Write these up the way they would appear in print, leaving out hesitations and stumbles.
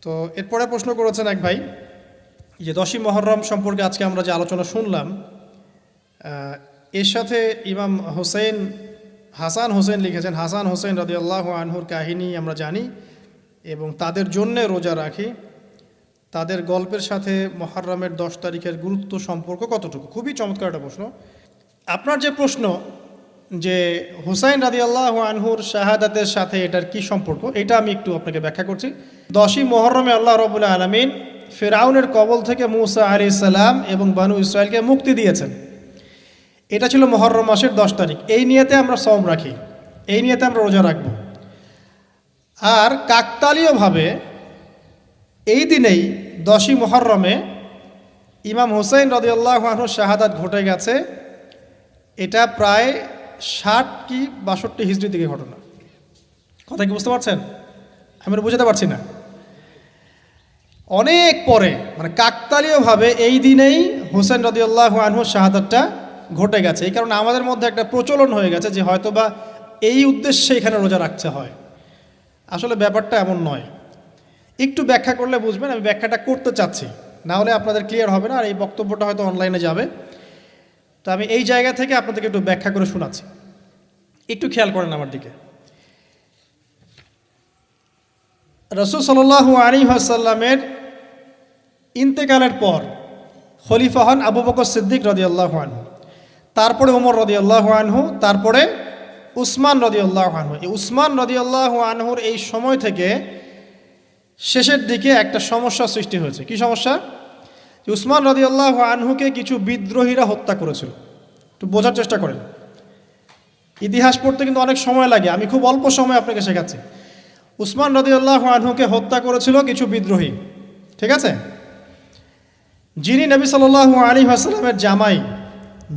তো এরপরে প্রশ্ন করেছেন এক ভাই যে 10ই মুহররম সম্পর্কে আজকে আমরা যে আলোচনা শুনলাম, এর সাথে ইমাম হাসান হোসেন লিখেছেন, হাসান হোসেন রাদিয়াল্লাহু আনহুর কাহিনী আমরা জানি এবং তাদের জন্যে রোজা রাখি। তাদের গল্পের সাথে মুহররমের 10 তারিখের গুরুত্ব সম্পর্ক কতটুকু? খুবই চমৎকার একটা প্রশ্ন। আপনার যে প্রশ্ন যে হুসাইন রাদিয়াল্লাহু আনহুর শাহাদাতের সাথে এটার কি সম্পর্ক, এটা আমি একটু আপনাকে ব্যাখ্যা করছি। 10ই মুহররমে আল্লাহ রাব্বুল আলামিন ফিরআউনের কবল থেকে মূসা আলাইহিস সালাম এবং বনু ইসরাইলকে মুক্তি দিয়েছেন। এটা ছিল মুহররম মাসের 10 তারিখ। এই নিয়তে আমরা সওম রাখি, এই নিয়তে আমরা রোজা রাখব। আর কাকতালীয়ভাবে এই দিনেই 10ই মুহররমে ইমাম হুসাইন রাদিয়াল্লাহু আনহুর শাহাদাত ঘটে গেছে। এটা প্রায় 60 কি 62 হিজরি থেকে ঘটনা। কথা কি বুঝতে পারছেন? আমি বুঝাতে পারছি না। অনেক পরে, মানে কাকতালীয়ভাবে এই দিনেই হুসাইন রাদিয়াল্লাহু আনহুর শাহাদাতটা ঘটে গেছে। এই কারণে আমাদের মধ্যে একটা প্রচলন হয়ে গেছে যে হয়তোবা এই উদ্দেশ্যে এখানে রোজা রাখতে হয়। আসলে ব্যাপারটা এমন নয়। একটু ব্যাখ্যা করলে বুঝবেন, আমি ব্যাখ্যাটা করতে চাচ্ছি, না হলে আপনাদের ক্লিয়ার হবে না, আর এই বক্তব্যটা হয়তো অনলাইনে যাবে। তো আমি এই জায়গা থেকে আপনাদেরকে একটু ব্যাখ্যা করে শোনাচ্ছি, একটু খেয়াল করেন আমার দিকে। রাসূল সাল্লাল্লাহু আলাইহি ওয়াসাল্লামের ইন্তেকালের পর খলিফা হন আবু বকর সিদ্দিক রাদিয়াল্লাহু আনহু, তারপরে ওমর রাদিয়াল্লাহু আনহু, তারপরে উসমান রাদিয়াল্লাহু আনহু। এই উসমান রাদিয়াল্লাহু আনহুর এই সময় থেকে শেষের দিকে একটা সমস্যা সৃষ্টি হয়েছে। কি সমস্যা? উসমান রাদিয়াল্লাহু আনহুকে কিছু বিদ্রোহীরা হত্যা করেছিল। একটু বোঝার চেষ্টা করেন, ইতিহাস পড়তে কিন্তু অনেক সময় লাগে, আমি খুব অল্প সময় আপনাকে শেখাচ্ছি। উসমান রাদিয়াল্লাহু আনহুকে হত্যা করেছিল কিছু বিদ্রোহী, ঠিক আছে? যিনি নবী সাল্লাল্লাহু আলাইহি ওয়াসাল্লামের জামাই,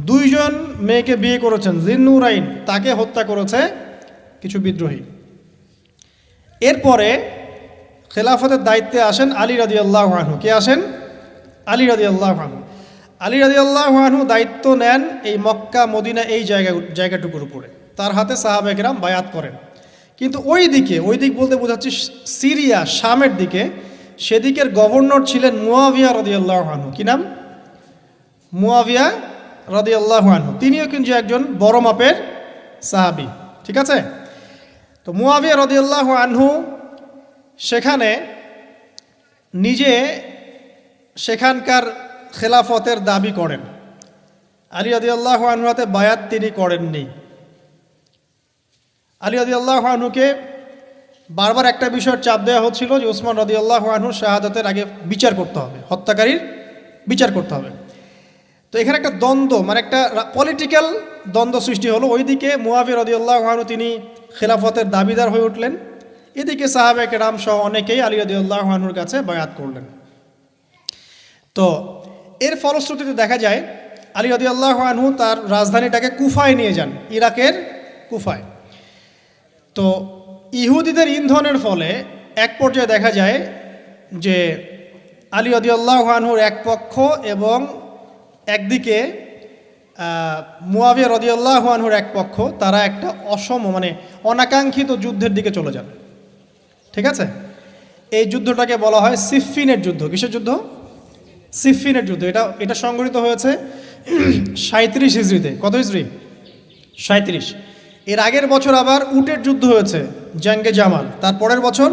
2 জন মেয়েকে বিয়ে করেছেন, জিন্নুরাইন, তাকে হত্যা করেছে কিছু বিদ্রোহী। এরপরে খেলাফতের দায়িত্বে আসেন আলী রাদিয়াল্লাহু আনহু। কে আসেন? আলী রাদিয়াল্লাহু আনহু। আলী রাদিয়াল্লাহু আনহু দায়িত্ব নেন এই মক্কা মদিনা এই জায়গাটুকুর উপরে। তার হাতে সাহাবায়ে কেরাম বায়াত করেন। কিন্তু ওই দিক বলতে বোঝাচ্ছি সিরিয়া, শামের দিকে, সেদিকের গভর্নর ছিলেন মুয়াবিয়া রাদিয়াল্লাহু আনহু। কি নাম? মুয়াবিয়া রাদিয়াল্লাহু আনহু। তিনিও কিন্তু একজন বড় মাপের সাহাবী, ঠিক আছে? তো মুয়াবিয়া রাদিয়াল্লাহু আনহু সেখানে নিজে সেখানকার খেলাফতের দাবি করেন। আলী রাদিয়াল্লাহু আনহুর হাতে বায়াত তিনি করেননি। আলী রাদিয়াল্লাহু আনহুকে বারবার একটা বিষয়ের চাপ দেওয়া হচ্ছিল যে উসমান রাদিয়াল্লাহু আনহুর শাহাদাতের আগে বিচার করতে হবে, হত্যাকারীর বিচার করতে হবে। তো এখানে একটা দ্বন্দ্ব, মানে একটা পলিটিক্যাল দ্বন্দ্ব সৃষ্টি হলো। ওইদিকে মুয়াবিয়া রাদিয়াল্লাহু আনহু তিনি খেলাফতের দাবিদার হয়ে উঠলেন, এদিকে সাহাবায়ে কেরাম সহ অনেকেই আলী রাদিয়াল্লাহু আনহুর কাছে বায়াত করলেন। তো এর ফলশ্রুতিতে দেখা যায় আলী রাদিয়াল্লাহু আনহু তার রাজধানীটাকে কুফায় নিয়ে যান, ইরাকের কুফায়। তো ইহুদিদের ইন্ধনের ফলে এক পর্যায়ে দেখা যায় যে আলী রাদিয়াল্লাহু আনহুর এক পক্ষ এবং একদিকে মুয়াবিয়া রাদিয়াল্লাহু আনহুর এক পক্ষ, তারা একটা মানে অনাকাঙ্ক্ষিত যুদ্ধের দিকে চলে যান, ঠিক আছে? এই যুদ্ধটাকে বলা হয় সিফফিনের যুদ্ধ। কিসের যুদ্ধ? সিফফিনের যুদ্ধ। এটা সংঘটিত হয়েছে 37 হিজরিতে। কত হিজরি? 37। এর আগের বছর আবার উটের যুদ্ধ হয়েছে, জঙ্গে জামাল। তার পরের বছর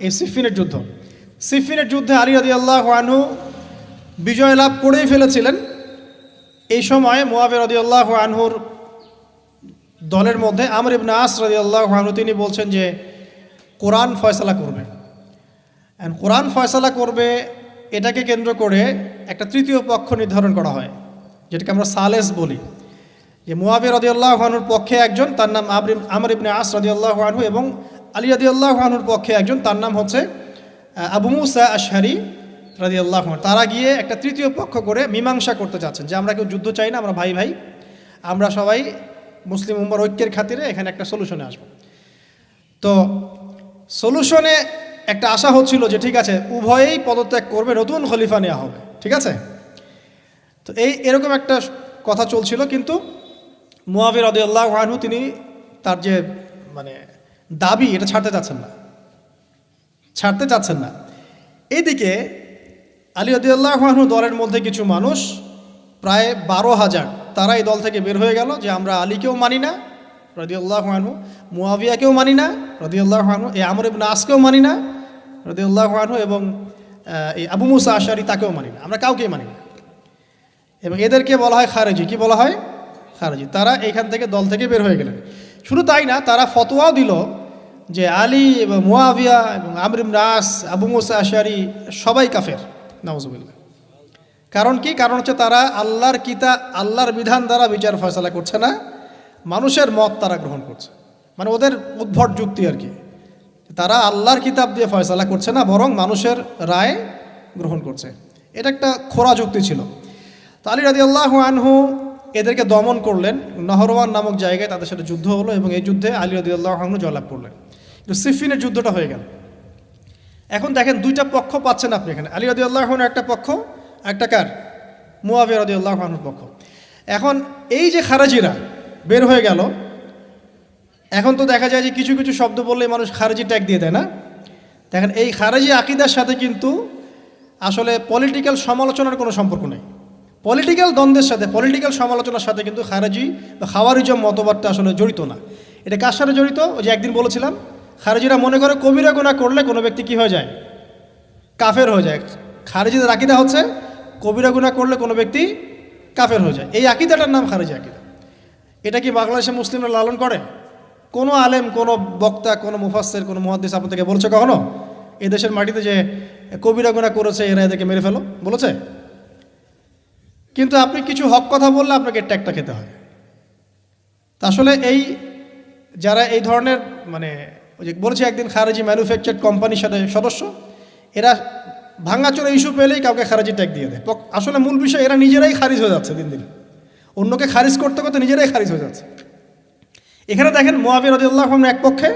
এই সিফফিনের যুদ্ধ। সিফফিনের যুদ্ধে আলী রাদিয়াল্লাহু আনহু বিজয় লাভ করেই ফেলেছিলেন। এই সময় মুয়াবিয়া রাদিয়াল্লাহু আনহুর দলের মধ্যে আমর ইবনে আস রাদিয়াল্লাহু আনহু তিনি বলছেন যে কোরআন ফয়সালা করবে। কোরআন ফয়সালা করবে, এটাকে কেন্দ্র করে একটা তৃতীয় পক্ষ নির্ধারণ করা হয়, যেটাকে আমরা সালেস বলি। যে মুয়াবিয়া রাদিয়াল্লাহু আনহুর পক্ষে একজন, তার নাম আমর ইবনে আস রাদিয়াল্লাহু আনহু, এবং আলী রাদিয়াল্লাহু আনহুর পক্ষে একজন, তার নাম হচ্ছে আবু মুসা আশআরী রাদিয়াল্লাহু আনহু। তারা গিয়ে একটা তৃতীয় পক্ষ করে মীমাংসা করতে চাচ্ছেন যে আমরা কেউ যুদ্ধ চাই না, আমরা ভাই ভাই, আমরা সবাই মুসলিম উম্মার ঐক্যের খাতিরে এখানে একটা সলিউশনে আসব। তো সলিউশনে একটা আশা হচ্ছিল যে ঠিক আছে উভয়েই পদত্যাগ করবে, নতুন খলিফা নেওয়া হবে, ঠিক আছে? তো এরকম একটা কথা চলছিল। কিন্তু মুয়াবিয়া রাদিয়াল্লাহু আনহু তিনি তার যে মানে দাবি, এটা ছাড়তে চাচ্ছেন না। এইদিকে আলী রাদিয়াল্লাহু আনহু দলের মধ্যে কিছু মানুষ প্রায় 12,000 তারা এই দল থেকে বের হয়ে গেল যে আমরা আলীকেও মানি না রাদিয়াল্লাহু আনহু, মুয়াবিয়াকেও মানি না রাদিয়াল্লাহু আনহু, এই আমর ইবনে আসকেও মানি না রাদিয়াল্লাহু আনহু, এবং এই আবু মুসা আশআরী তাকেও মানি না, আমরা কাউকেই মানি না। এবং এদেরকে বলা হয় খারেজি। কি বলা হয়? খারেজি। তারা এইখান থেকে দল থেকে বের হয়ে গেলেন। শুধু তাই না, তারা ফতোয়াও দিল যে আলী এবং মুয়াবিয়া এবং আমর ইবনে আস, আবু মুসা আশআরী সবাই কাফের, নাউজুবিল্লাহ। কারণ কি? কারণ হচ্ছে তারা আল্লাহর কিতাব, আল্লাহর বিধান দ্বারা বিচার ফয়সালা করছে না, মানুষের মত তারা গ্রহণ করছে। মানে ওদের উদ্ভট যুক্তি আর কি, তারা আল্লাহর কিতাব দিয়ে ফয়সালা করছে না, বরং মানুষের রায় গ্রহণ করছে। এটা একটা খোরা যুক্তি ছিল। তো আলী রাদিয়াল্লাহু আনহু এদেরকে দমন করলেন। নহরওয়ান নামক জায়গায় তাদের সাথে যুদ্ধ হলো এবং এই যুদ্ধে আলী রাদিয়াল্লাহু আনহু জয়লাভ করলেন। কিন্তু সিফিনের যুদ্ধটা হয়ে গেল। এখন দেখেন দুইটা পক্ষ পাচ্ছেন আপনি এখানে, আলী রাদিয়াল্লাহু আনহু একটা পক্ষ, একটা কার? মুয়াবিয়া রাদিয়াল্লাহু আনহুর পক্ষ। এখন এই যে খারেজিরা বের হয়ে গেল, এখন তো দেখা যায় যে কিছু কিছু শব্দ বললে মানুষ খারেজি ট্যাগ দিয়ে দেয় না। দেখেন এই খারেজি আকিদার সাথে কিন্তু আসলে পলিটিক্যাল সমালোচনার কোনো সম্পর্ক নেই। পলিটিক্যাল দ্বন্দ্বের সাথে, পলিটিক্যাল সমালোচনার সাথে কিন্তু খারেজি বা খাওয়ারিজম মতবাদটা আসলে জড়িত না। এটা কার সাথে জড়িত? ওই যে একদিন বলেছিলাম, খারেজিরা মনে করে কবিরা গুনাহ করলে কোনো ব্যক্তি কী হয়ে যায়? কাফের হয়ে যায়। খারেজিদের আকিদা হচ্ছে কবিরা গুনাহ করলে কোনো ব্যক্তি কাফের হয়ে যায়। এই আকিদাটার নাম খারেজি আকিদা। এটা কি বাংলাদেশে মুসলিমরা লালন করে? কোনো আলেম, কোনো বক্তা, কোনো মুফাসসির, কোনো মুহাদ্দিস আপনাদেরকে বলছে কখনো এই দেশের মাটিতে যে কবিরা গুনাহ করেছে এরা এদেরকে মেরে ফেলো? বলেছে? কিন্তু আপনি কিছু হক কথা বললে আপনাকে ট্যাগটা খেতে হয়। তা আসলে এই যারা এই ধরনের মানে ওই যে বলেছে একদিন খারেজি ম্যানুফ্যাকচার্ড কোম্পানির সাথে সদস্য, এরা ভাঙাচোরা ইস্যু পেলেই কাউকে খারেজি ট্যাগ দিয়ে দেয়। আসলে মূল বিষয় এরা নিজেরাই খারিজ হয়ে যাচ্ছে দিন দিন, অন্যকে খারিজ করতে করতে নিজেরাই খারিজ হয়ে যাচ্ছে। এখানে দেখেন মুয়াবিয়া রাদিয়াল্লাহু আনহু এক পক্ষে,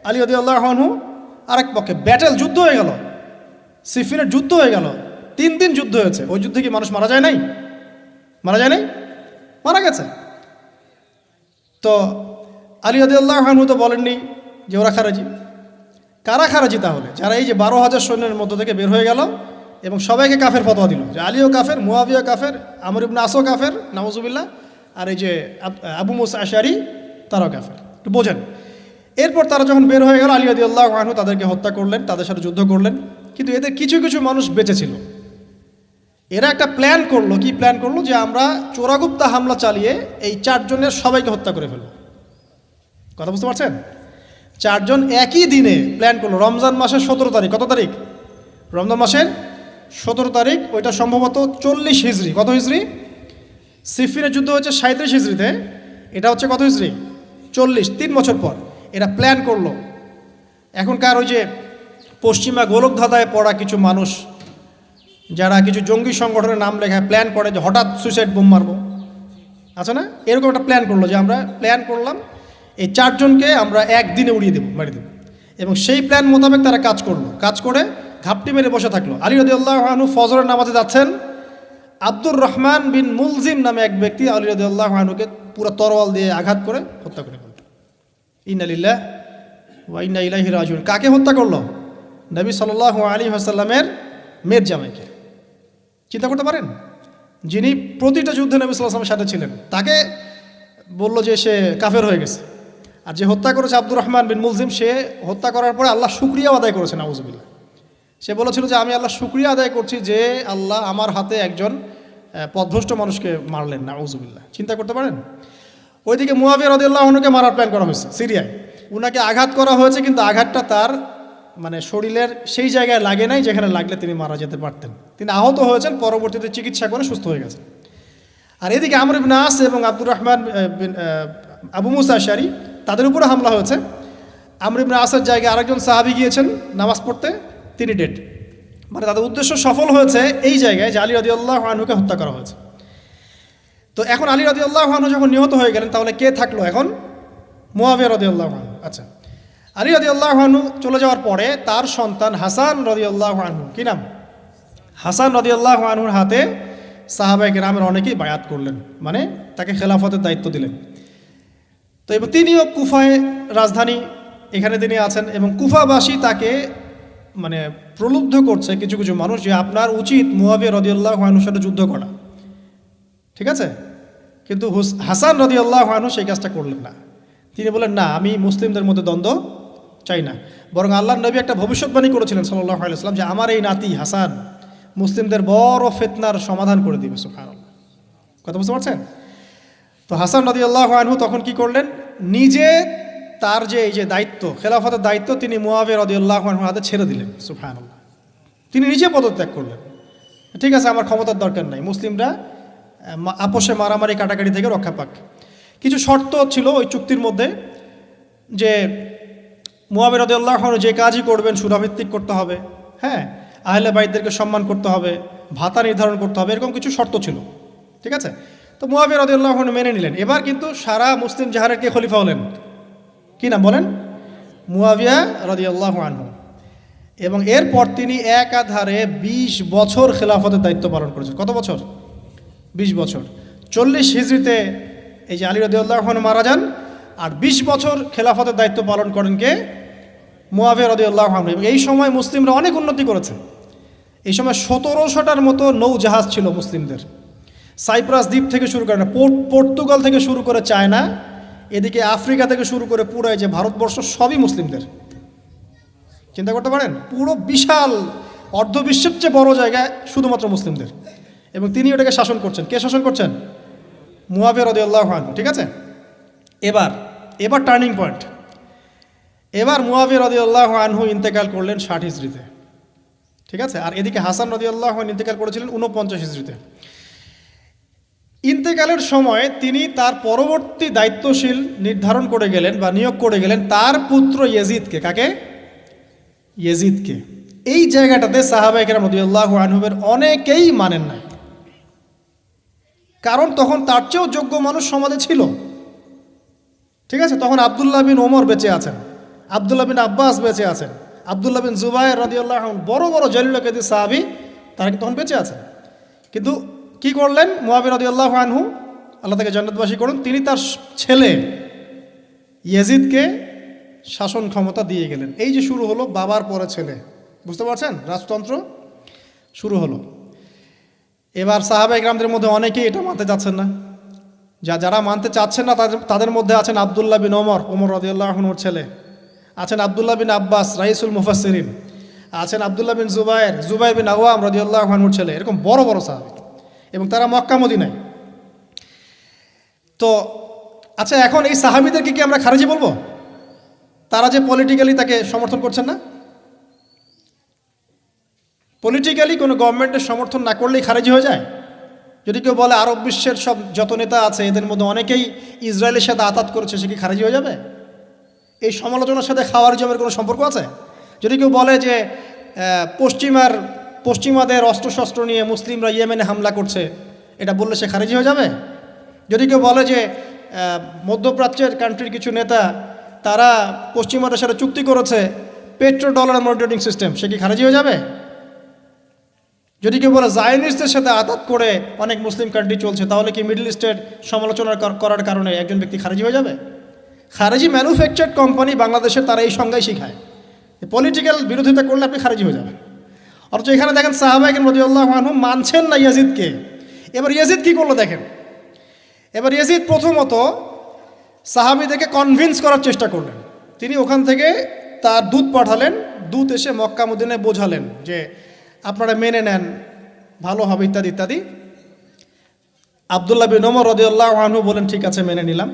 আলী রাদিয়াল্লাহু আনহু আরেক পক্ষে। ব্যাটেল, যুদ্ধ হয়ে গেল, সিফিনের যুদ্ধ হয়ে গেল, 3 দিন যুদ্ধ হয়েছে। ওই যুদ্ধে কি মানুষ মারা যায় নাই? মারা যায় নাই? মারা গেছে। তো আলী রাদিয়াল্লাহু আনহু তো বলেননি যে ওরা খারেজি। কারা খারেজি তাহলে? যারা এই যে 12,000 সৈন্যের মধ্য থেকে বের হয়ে গেল এবং সবাইকে কাফের ফতোয়া দিল যে আলীও কাফের, মুয়াবিয়া কাফের, আমর ইবনে আসও কাফের, নাউজুবিল্লাহ, আর এই যে আবু মুসা আশআরী তারাও কাফের। একটু বোঝেন। এরপর তারা যখন বের হয়ে গেল, আলী রাদিয়াল্লাহু আনহু তাদেরকে হত্যা করলেন, তাদের সাথে যুদ্ধ করলেন। কিন্তু এদের কিছু কিছু মানুষ বেঁচে ছিল। এরা একটা প্ল্যান করলো। কি প্ল্যান করলো? যে আমরা চোরাগুপ্তা হামলা চালিয়ে এই 4 জনের সবাইকে হত্যা করে ফেলব। কথা বুঝতে পারছেন? 4 জন একই দিনে প্ল্যান করলো। রমজান মাসের 17 তারিখ। কত তারিখ? রমজান মাসের 17 তারিখ। ওইটা সম্ভবত 40 হিজরি। কত হিজরি? সিফিনের যুদ্ধ হচ্ছে 37 হিজরিতে, এটা হচ্ছে কত হিজরি? 40, 3 বছর পর এরা প্ল্যান করলো। এখনকার ওই যে পশ্চিমা গোলকধাঁধায় পড়া কিছু মানুষ যারা কিছু জঙ্গি সংগঠনের নাম লেখায় প্ল্যান করে যে হঠাৎ সুইসাইড বোম মারবো, আছে না? এরকম একটা প্ল্যান করলো যে আমরা প্ল্যান করলাম এই 4 জনকে আমরা একদিনে উড়িয়ে দেবো, মেরে দেবো। এবং সেই প্ল্যান মোতাবেক তারা কাজ করলো। কাজ করে ঘাপটি মেরে বসে থাকলো। আলী রাদিয়াল্লাহু আনহু ফজরের নামাজে যাচ্ছেন, আব্দুর রহমান বিন মুলজিম নামে এক ব্যক্তি আলী রাদিয়াল্লাহু আনহুকে পুরো তরোয়াল দিয়ে আঘাত করে হত্যা করে ফেলল। ইন্না লিল্লাহি ওয়া ইন্না ইলাইহি রাজিউন। কাকে হত্যা করলো? নবী সাল্লাল্লাহু আলাইহি ওয়াসাল্লামের মেয়ের জামাইকে। চিন্তা করতে পারেন? যিনি প্রতিটা যুদ্ধে নবী সাল্লাল্লাহু আলাইহি ওয়াসাল্লামের সাথে ছিলেন, তাকে বলল যে সে কাফের হয়ে গেছে। আর যে হত্যা করেছে আব্দুর রহমান বিন মুলজিম, সে হত্যা করার পরে আল্লাহ শুকরিয়া আদায় করেছে, নাউজুবিল্লাহ। সে বলেছিল যে আমি আল্লাহ শুকরিয়া আদায় করছি যে আল্লাহ আমার হাতে একজন পথভ্রষ্ট মানুষকে মারলেন, নাউজুবিল্লাহ। চিন্তা করতে পারেন? ওইদিকে মুয়াবিয়া রাদিয়াল্লাহু আনহুকে মারার প্ল্যান করা হয়েছে সিরিয়ায়। উনাকে আঘাত করা হয়েছে, কিন্তু আঘাতটা তার মানে শরীরের সেই জায়গায় লাগে নাই যেখানে লাগলে তিনি মারা যেতে পারতেন। তিনি আহত হয়েছেন, পরবর্তীতে চিকিৎসা করে সুস্থ হয়ে গেছেন। আর এদিকে আমর ইবনে আস এবং আব্দুর রহমান আবু মুসা আশআরী তাদের উপরে হামলা হয়েছে। আমর ইবনে আসের জায়গায় আরেকজন সাহাবী গিয়েছেন নামাজ পড়তে, তিনি ডেড। মানে তাদের উদ্দেশ্য সফল হয়েছে এই জায়গায় যে আলী রাদিয়াল্লাহু আনহুকে হত্যা করা হয়েছে। তো এখন আলী রাদিয়াল্লাহু আনহু যখন নিহত হয়ে গেলেন, তাহলে কে থাকলো এখন? মুয়াবিয়া রাদিয়াল্লাহু আনহু। আচ্ছা, আলী রাদিয়াল্লাহু আনহু চলে যাওয়ার পরে তার সন্তান হাসান রাদিয়াল্লাহু আনহু, কি নাম? হাসান রাদিয়াল্লাহু আনহুর হাতে সাহাবায়ে কেরামের অনেকেই বায়াত করলেন, মানে তাকে খেলাফতের দায়িত্ব দিলেন। তো এবং তিনিও কুফায় রাজধানী, এখানে তিনি আছেন এবং কুফাবাসী তাকে মানে প্রলুব্ধ করছে কিছু কিছু মানুষ যে আপনার উচিত মুয়াবিয়া রাদিয়াল্লাহু আনহুর সাথে যুদ্ধ করা, ঠিক আছে? কিন্তু হাসান রাদিয়াল্লাহু আনহু সেই কাজটা করলেন না। তিনি বলেন, না, আমি মুসলিমদের মধ্যে দ্বন্দ্ব চাই না, বরং আল্লাহর নবী একটা ভবিষ্যৎবাণী করেছিলেন সাল্লাল্লাহু আলাইহি ওয়াসাল্লাম যে আমার এই নাতি হাসান মুসলিমদের বড় ফিতনার সমাধান করে দিবে। সুবহানাল্লাহ, কথা বুঝতে পারছেন? তো হাসান রাদিয়াল্লাহু আনহু তখন কি করলেন, নিজে তার যে এই যে দায়িত্ব, খেলাফতের দায়িত্ব, তিনি মুয়াবিয়া রাদিয়াল্লাহু আনহুর হাতে ছেড়ে দিলেন। সুবহানাল্লাহ, তিনি নিজে পদত্যাগ করলেন। ঠিক আছে, আমার ক্ষমতার দরকার নাই, মুসলিমরা আপোষে মারামারি কাটাকাটি থেকে রক্ষা পাক। কিছু শর্ত ছিল ওই চুক্তির মধ্যে, যে মুয়াবিয়া রাদিয়াল্লাহু আনহু যে কাজই করবেন সুরাভিত্তিক করতে হবে, হ্যাঁ, আহলে বাইতদেরকে সম্মান করতে হবে, ভাতা নির্ধারণ করতে হবে, এরকম কিছু শর্ত ছিল, ঠিক আছে? তো মুয়াবিয়া রাদিয়াল্লাহু আনহু মেনে নিলেন। এবার কিন্তু সারা মুসলিম জাহারের কে খলিফা হলেন? কি নাম বলেন? মুয়াবিয়া রাদিয়াল্লাহু আনহু। এবং এরপর তিনি একাধারে 20 বছর খেলাফতের দায়িত্ব পালন করেছেন। কত বছর? 20 বছর। 40 হিজরিতে এই যে আলী রাদিয়াল্লাহু আনহু মারা যান, আর 20 বছর খেলাফতের দায়িত্ব পালন করেন কে? মুয়াবিয়া রাদিয়াল্লাহু আনহু। এবং এই সময় মুসলিমরা অনেক উন্নতি করেছে। এই সময় 1700টার মতো নৌজাহাজ ছিল মুসলিমদের। সাইপ্রাস দ্বীপ থেকে শুরু করে, পর্তুগাল থেকে শুরু করে চায়না, এদিকে আফ্রিকা থেকে শুরু করে পুরো যে ভারতবর্ষ, সবই মুসলিমদের। চিন্তা করতে পারেন, পুরো বিশাল অর্ধবিশ্বের চেয়ে বড় জায়গায় শুধুমাত্র মুসলিমদের, এবং তিনি ওটাকে শাসন করছেন। কে শাসন করছেন? মুয়াবিয়া রাদিয়াল্লাহু আনহু, ঠিক আছে? এবার টার্নিং পয়েন্ট। এবার মুয়াবিয়া রাদিয়াল্লাহু আনহু ইন্তেকাল করলেন 60 হিজরিতে, ঠিক আছে? আর এদিকে হাসান রাদিয়াল্লাহু আনহু ইন্তেকাল করেছিলেন 49 হিজরিতে। ইন্তেকালের সময় তিনি তার পরবর্তী দায়িত্বশীল নির্ধারণ করে গেলেন বা নিয়োগ করে গেলেন তার পুত্র ইয়েজিদকে। কাকে? ইয়েজিদকে। এই জায়গাটাতে সাহাবায়ে কেরাম রাদিয়াল্লাহু আনহুমের অনেকেই মানেন না, কারণ তখন তার চেয়েও যোগ্য মানুষ সমাজে ছিল, ঠিক আছে? তখন আব্দুল্লাহ বিন ওমর বেঁচে আছেন, আব্দুল্লাহ বিন আব্বাস বেঁচে আছেন, আব্দুল্লাহ বিন জুবায়ের রাদিয়াল্লাহু আনহু, বড় বড় জলিল কাদির সাহাবী, তারা তখন বেঁচে আছেন। কিন্তু কি করলেন মুয়াবিয়া রাদিয়াল্লাহু আনহু, আল্লাহ তাকে জান্নাতবাসী করুন, তিনি তার ছেলে ইয়েজিদকে শাসন ক্ষমতা দিয়ে গেলেন। এই যে শুরু হলো বাবার পরে ছেলে, বুঝতে পারছেন? রাজতন্ত্র শুরু হলো। এবার সাহাবায়ে কেরামদের মধ্যে অনেকেই এটা মানতে চাচ্ছেন না। যারা মানতে চাচ্ছেন না তাদের মধ্যে আছেন আব্দুল্লাহ বিন ওমর রাদিয়াল্লাহু আনহুর ছেলে, আছেন আব্দুল্লাহ বিন আব্বাস রাইসুল মুফাসসিরিন, আছেন আব্দুল্লাহ বিন জুবায়ের বিন আওয়াম রাদিয়াল্লাহু আনহুর ছেলে, এরকম বড় বড় সাহাবী, এবং তারা মক্কা মদিনায়। তো আচ্ছা, এখন এই সাহাবীদেরকে কি আমরা খারিজি বলবো? তারা যে পলিটিক্যালি তাকে সমর্থন করছেন না, পলিটিক্যালি কোনো গভর্নমেন্টের সমর্থন না করলেই খারিজি হয়ে যায়? যদি কেউ বলে আরব বিশ্বের সব যত নেতা আছে এদের মধ্যে অনেকেই ইসরায়েলের সাথে আতাত করেছে, সে কি খারিজি হয়ে যাবে? এই সমালোচনার সাথে খাওয়ারিজমের কোনো সম্পর্ক আছে? যদি কেউ বলে যে পশ্চিমাদের অস্ত্রশস্ত্র নিয়ে মুসলিমরা ইয়েমেনে হামলা করছে, এটা বললে সে খারিজি হয়ে যাবে? যদি কেউ বলে যে মধ্যপ্রাচ্যের কান্ট্রির কিছু নেতা তারা পশ্চিমাদের সাথে চুক্তি করেছে পেট্রো ডলার মনিটরিং সিস্টেম, সে কি খারিজি হয়ে যাবে? যদি কেউ বলে জায়নিস্টদের সাথে আতাত করে অনেক মুসলিম কান্ট্রি চলছে, তাহলে কি মিডল ইস্টের সমালোচনা করার কারণে একজন ব্যক্তি খারিজি হয়ে যাবে? খারিজি ম্যানুফ্যাকচার্ড কোম্পানি বাংলাদেশে তারা এই সংজ্ঞাই শিখায়, পলিটিক্যাল বিরোধিতা করলে আপনি খারিজি হয়ে যাবেন। অথচ এখানে দেখেন সাহাবায়ে কেরাম রাদিয়াল্লাহু আনহু মানছেন না ইয়াজিদকে। এবার ইয়াজিদ কি করলো দেখেন। এবার ইয়াজিদ প্রথমত সাহাবীদেরকে কনভিন্স করার চেষ্টা করলেন। তিনি ওখান থেকে তার দূত পাঠালেন, দূত এসে মক্কা মদিনায় বোঝালেন যে আপনারা মেনে নেন, ভালো হবে, ইত্যাদি ইত্যাদি। আব্দুল্লাহ বিন ওমর রাদিয়াল্লাহু আনহু বলেন ঠিক আছে মেনে নিলাম,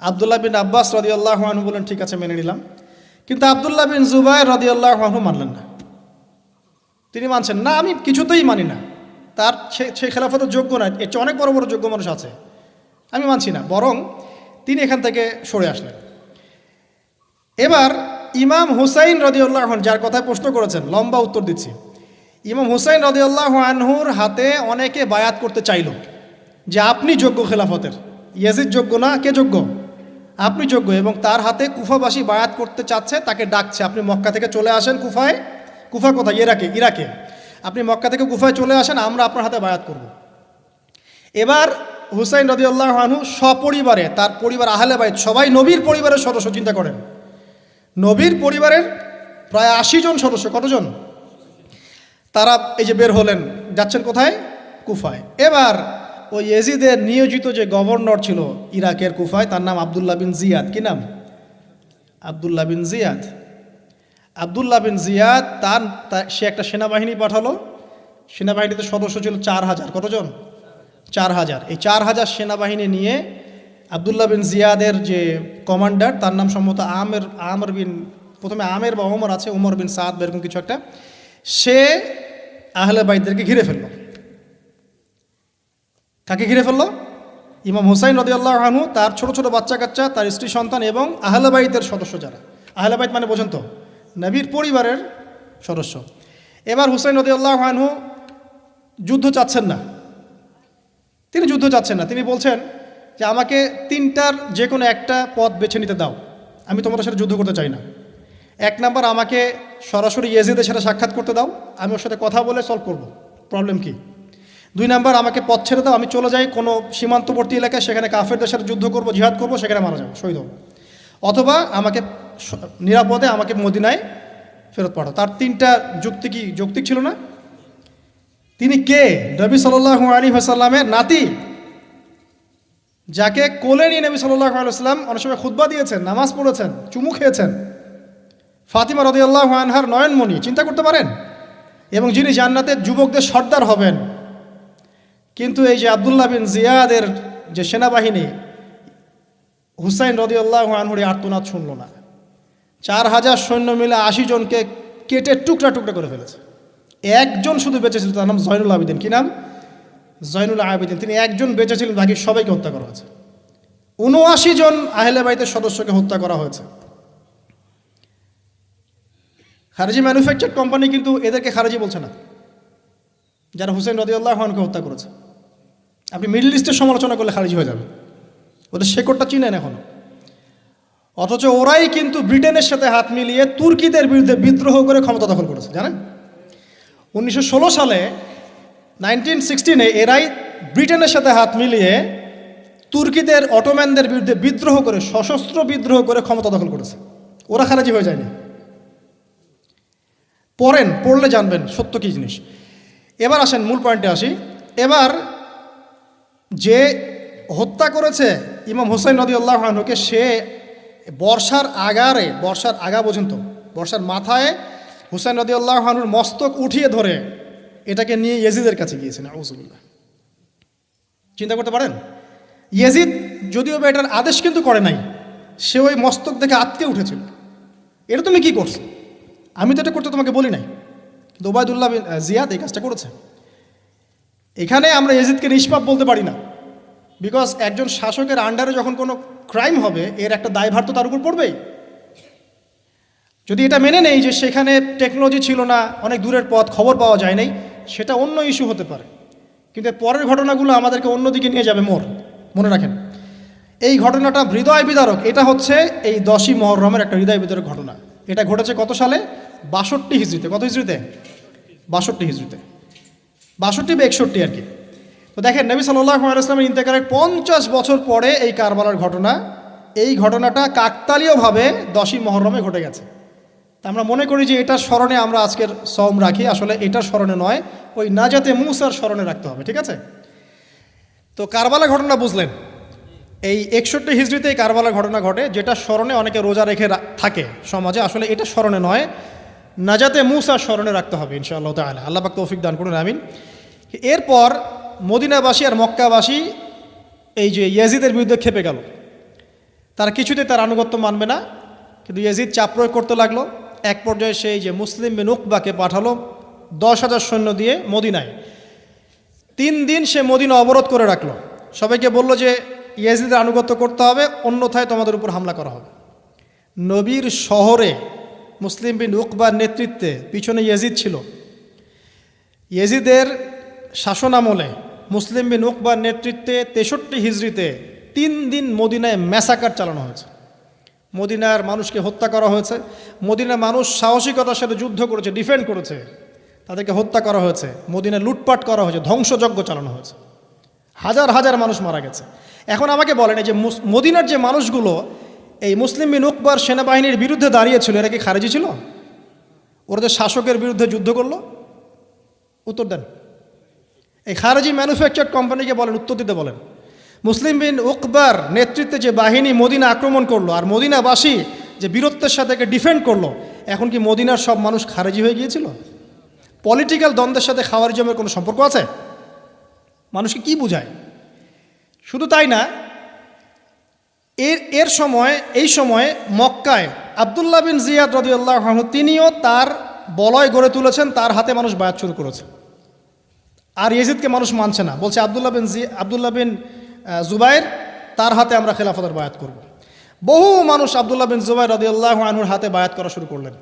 আব্দুল্লাহ বিন আব্বাস রাদিয়াল্লাহু আনহু বলেন ঠিক আছে মেনে নিলাম। কিন্তু আব্দুল্লাহ বিন জুবায়ের রাদিয়াল্লাহু আনহু মানলেন না। তিনি মানছেন না, আমি কিছুতেই মানি না, তার সে খেলাফতের যোগ্য না, এর চেয়ে অনেক বড় বড় যোগ্য মানুষ আছে, আমি মানছি না। বরং তিনি এখান থেকে সরে আসলেন। এবার ইমাম হুসাইন রাদিয়াল্লাহু আনহু, যার কথায় প্রশ্ন করেছেন, লম্বা উত্তর দিচ্ছি, ইমাম হুসাইন রাদিয়াল্লাহু আনহুর হাতে অনেকে বায়াত করতে চাইল যে আপনি যোগ্য খেলাফতের, ইয়াজিদ যোগ্য না, কে যোগ্য? আপনি যোগ্য। এবং তার হাতে কুফাবাসী বায়াত করতে চাচ্ছে, তাকে ডাকছে আপনি মক্কা থেকে চলে আসেন কুফায়। কুফা কোথায়? ইরাকে। আপনি মক্কা থেকে কুফায় চলে আসেন, আমরা আপনার হাতে বায়াত করব। এবার হুসাইন রাদিয়াল্লাহু আনহু সপরিবারে, তার পরিবার আহলে বাইত সবাই নবীর পরিবারের সদস্য, চিন্তা করেন, নবীর পরিবারের প্রায় 80 জন সদস্য। কতজন? তারা এই যে বের হলেন, যাচ্ছেন কোথায়? কুফায়। এবার ওই ইয়াজিদের নিয়োজিত যে গভর্নর ছিল ইরাকের কুফায়, তার নাম আবদুল্লাহ বিন জিয়াদ। কি নাম? আবদুল্লাহ বিন জিয়াদ। আবদুল্লাহ বিন জিয়াদ সে একটা সেনাবাহিনী পাঠালো। সেনাবাহিনীতে সদস্য ছিল 4000। কতজন? 4000। এই 4000 সেনাবাহিনী নিয়ে আবদুল্লাহ বিন জিয়াদের যে কমান্ডার, তার নাম সম্ভবত আমের বিন, প্রথমে আমের বা ওমর আছে, ওমর বিন সাদ বা এরকম কিছু একটা, সে আহলে বাইতদেরকে ঘিরে ফেলল। কাকে ঘিরে ফেলল? ইমাম হুসাইন রাদিয়াল্লাহু আনহু, তার ছোট ছোট বাচ্চা কাচ্চা, তার স্ত্রী সন্তান এবং আহলে বাইতের সদস্য যারা। আহলে বাইত মানে বোঝেন তো? নবীর পরিবারের সদস্য। এবার হুসাইন রাদিয়াল্লাহু আনহু যুদ্ধ চাচ্ছেন না। তিনি যুদ্ধ চাচ্ছেন না। তিনি বলছেন যে আমাকে 3টার যে কোনো একটা পথ বেছে নিতে দাও, আমি তোমাদের সাথে যুদ্ধ করতে চাই না। 1 নাম্বার, আমাকে সরাসরি ইয়াজিদের সাথে সাক্ষাৎ করতে দাও, আমি ওর সাথে কথা বলে সলভ করব, প্রবলেম কি। 2 নাম্বার, আমাকে পথ ছেড়ে দাও, আমি চলে যাই কোনো সীমান্তবর্তী এলাকায়, সেখানে কাফেরদের সাথে যুদ্ধ করব, জিহাদ করব, সেখানে মারা যাবো, শহীদ হব। অথবা আমাকে নিরাপদে আমাকে মদিনায় ফেরত পাঠাও। তার 3টা যুক্তি কি যৌক্তিক ছিল না? তিনি কে? নবী সাল্লাল্লাহু আলাইহি ওয়াসাল্লামের নাতি, যাকে কোলে নিয়ে নবী সাল্লাল্লাহু আলাইহি ওয়াসাল্লাম অনেক সময় খুতবা দিয়েছেন, নামাজ পড়েছেন, চুমু খেয়েছেন। ফাতিমা রাদিয়াল্লাহু আনহার নয়নমণি, চিন্তা করতে পারেন? এবং যিনি জান্নাতের যুবকদের সর্দার হবেন। কিন্তু এই যে আবদুল্লাহ বিন জিয়াদের যে সেনাবাহিনী, হুসাইন রাদিয়াল্লাহু আনহুর আর্তনাদ শুনল না। 4000 সৈন্য মিলে 80 জনকে কেটে টুকরা টুকরা করে ফেলেছে। একজন শুধু বেঁচে ছিল, তার নাম জয়নুল আবেদিন। কি নাম? জয়নুল আবেদিন। তিনি একজন বেঁচে ছিলেন, বাকি সবাইকে হত্যা করা হয়েছে। 79 জন আহলে বাইতের সদস্যকে হত্যা করা হয়েছে। খারেজি ম্যানুফ্যাকচার কোম্পানি কিন্তু এদেরকে খারেজি বলছে না, যারা হুসাইন রাদিয়াল্লাহু আনহুকে হত্যা করেছে। আপনি মিডল ইস্টের সমালোচনা করলে খারিজি হয়ে যাবে, ওদের শেকড়টা চিনেন এখনো। অথচ ওরাই কিন্তু ব্রিটেনের সাথে হাত মিলিয়ে তুর্কিদের বিরুদ্ধে বিদ্রোহ করে ক্ষমতা দখল করেছে, জানেন? 1916 সালে 1916 এরাই ব্রিটেনের সাথে হাত মিলিয়ে তুর্কিদের, অটোম্যানদের বিরুদ্ধে বিদ্রোহ করে, সশস্ত্র বিদ্রোহ করে ক্ষমতা দখল করেছে। ওরা খারাজি হয়ে যায়নি। পড়লে জানবেন সত্য কী জিনিস। এবার আসেন মূল পয়েন্টে আসি। এবার যে হত্যা করেছে ইমাম হুসাইন রাদিয়াল্লাহু আনহুকে, সে বর্ষার আগা বোঝেন তো, বর্ষার মাথায় হুসাইন রাদিয়াল্লাহু আনহুর মস্তক উঠিয়ে ধরে এটাকে নিয়ে ইয়াজিদের কাছে গিয়েছেন। আউযুবিল্লাহ। চিন্তা করতে পারেন? ইয়াজিদ যদিও বা এটার আদেশ কিন্তু করে নাই, সে ওই মস্তক দেখে আটকে উঠেছিল। এটা তুমি কি করছো? আমি তো এটা করতে তোমাকে বলি নাই, কিন্তু ওবায়দুল্লাহ বিন জিয়াদ এই কাজটা করেছে। এখানে আমরা ইয়াজিদকে নিষ্পাপ বলতে পারি না, বিকজ একজন শাসকের আন্ডারে যখন কোনো ক্রাইম হবে, এর একটা দায়ভার তো তার উপর পড়বেই। যদি এটা মেনে নেই যে সেখানে টেকনোলজি ছিল না, অনেক দূরের পথ, খবর পাওয়া যায় নাই, সেটা অন্য ইস্যু হতে পারে। কিন্তু পরের ঘটনাগুলো আমাদেরকে অন্যদিকে নিয়ে যাবে। মনে রাখেন, এই ঘটনাটা হৃদয় বিদারক। এটা হচ্ছে এই 10ই মুহররমের একটা হৃদয় বিদারক ঘটনা। এটা ঘটেছে কত সালে? 62 হিজরিতে। কত হিজরিতে? 62 হিজরিতে, 62 বা 61 আর কি। তো দেখেন, নবী সাল্লাল্লাহু আলাইহি ওয়াসাল্লামের ইন্তেকালের 50 বছর পরে এই কারবালার ঘটনা, এই ঘটনাটা কাকতালীয়ভাবে 10ই মুহররমে ঘটে গেছে। তা আমরা মনে করি যে এটার স্মরণে আমরা আজকের সওম রাখি, আসলে এটার স্মরণে নয়, ওই নাজাতে মুসার স্মরণে রাখতে হবে। ঠিক আছে? তো কারবালা ঘটনা বুঝলেন। এই 61 হিজরিতে এই কারবালার ঘটনা ঘটে, যেটা স্মরণে অনেকে রোজা রেখে থাকে সমাজে। আসলে এটা স্মরণে নয়, নাজাতে মুসার স্মরণে রাখতে হবে ইনশাআল্লাহ তাআলা। আল্লাহ পাক তৌফিক দান করুন, আমিন। এরপর মদিনাবাসী আর মক্কাবাসী এই যে ইয়াজিদের বিরুদ্ধে খেপে গেল। তারা কিছুতে তার আনুগত্য মানবে না, কিন্তু ইয়াজিদ চাপ প্রয়োগ করতে লাগলো। এক পর্যায়ে সেই যে মুসলিম বিন উকবাকে পাঠালো 10,000 সৈন্য দিয়ে মদিনায়। 3 দিন সে মদিনা অবরোধ করে রাখলো। সবাইকে বলল যে ইয়াজিদের আনুগত্য করতে হবে, অন্যথায় তোমাদের উপর হামলা করা হবে। নবীর শহরে মুসলিম বিন উকবার নেতৃত্বে পিছনে ইয়াজিদ ছিল। ইয়াজিদের শাসনামলে মুসলিম বিন উকবার নেতৃত্বে 63 হিজরিতে 3 দিন মদিনায় ম্যাসাকার চালানো হয়েছে। মদিনার মানুষকে হত্যা করা হয়েছে। মদিনার মানুষ সাহসিকতার সাথে যুদ্ধ করেছে, ডিফেন্ড করেছে, তাদেরকে হত্যা করা হয়েছে। মদিনায় লুটপাট করা হয়েছে, ধ্বংসযজ্ঞ চালানো হয়েছে, হাজার হাজার মানুষ মারা গেছে। এখন আমাকে বলেন, এই যে মদিনার যে মানুষগুলো এই মুসলিম বিন উকবার সেনাবাহিনীর বিরুদ্ধে দাঁড়িয়েছিল, এরা কি খারেজি ছিল? ওরা যে শাসকের বিরুদ্ধে যুদ্ধ করলো? উত্তর দেন। এই খারেজি ম্যানুফ্যাকচার্ড কোম্পানিকে বলেন, উত্তর দিতে বলেন। মুসলিম বিন উকবার নেতৃত্বে যে বাহিনী মদিনা আক্রমণ করলো আর মদিনাবাসী যে বীরত্বের সাথে ডিফেন্ড করলো, এখন কি মদিনার সব মানুষ খারেজি হয়ে গিয়েছিল? পলিটিক্যাল দ্বন্দ্বের সাথে খাওয়ারিজমের কোনো সম্পর্ক আছে? মানুষকে কি বোঝায়? শুধু তাই না, এই সময়ে মক্কায় আব্দুল্লাহ বিন জিয়াদ রাদিয়াল্লাহু আনহু তিনিও তার বলয় গড়ে তুলেছেন, তার হাতে মানুষ বায়াত শুরু করেছে। আর ইয়েজিদকে মানুষ মানছে না, বলছে আব্দুল্লাহ বিন জুবাইর তার হাতে আমরা খেলাফতের বায়াত করব। বহু মানুষ আব্দুল্লাহ বিন জুবাইর রাদিয়াল্লাহু আনহুর হাতে বায়াত করা শুরু করলেন।